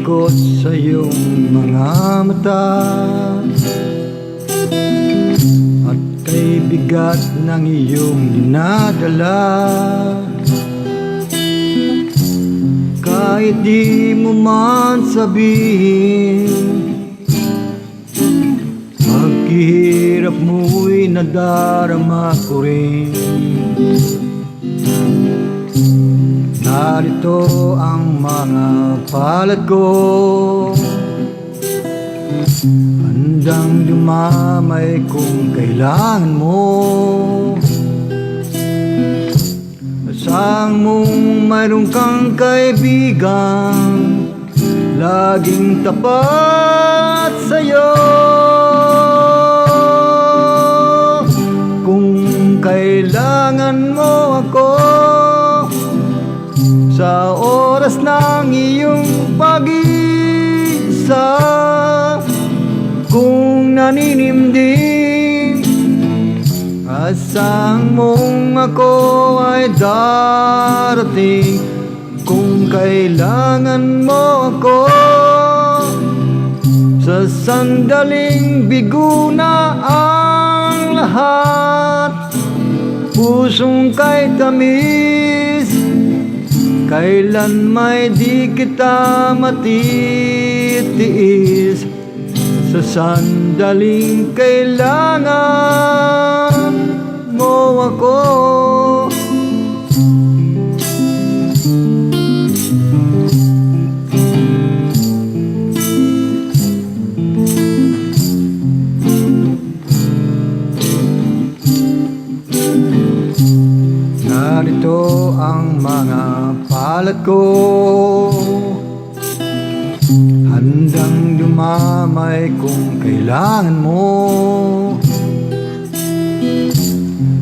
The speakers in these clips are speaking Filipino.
ikot sa iyong mga mata, at kay bigat ng iyong dinadala. Kahit di mo man sabihin, paghihirap mo'y nadarama ko rin. Narito ang mga palad ko, handang dumamay kung kailangan mo. Asahan mong mayroon kang kaibigan, laging tapat sa'yo. Kung kailangan mo ako sa oras ng iyong pag-iisa, kung naninimdim, asahan mong ako ay darating. Kung kailangan mo ako sa sandaling bigo na ang lahat, pusong kay tamis, kailan may di kita matitiis. Sa sandaling kailangan mo ako, narito ang mga palad ko, handang dumamay kung kailangan mo.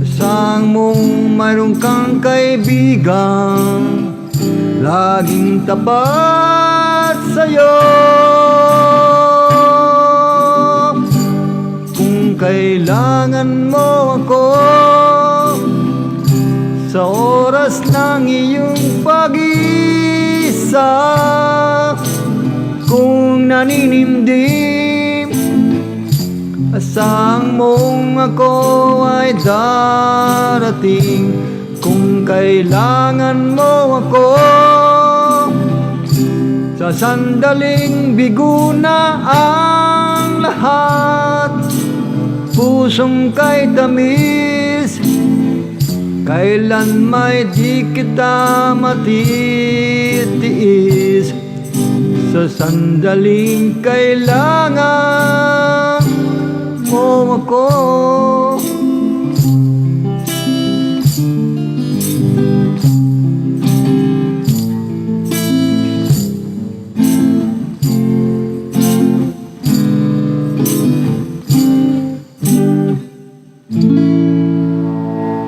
Asahan mong mayroon kang kaibigan, laging tapat sa'yo. Kung kailangan mo ako sa oras ng iyong pag-iisa, kung naninimdim, asahan mong ako ay darating. Kung kailangan mo ako sa sandaling bigo na ang lahat, pusong kay tamis, kailan may di kita matitiis. Sa sandaling kailangan mo ako.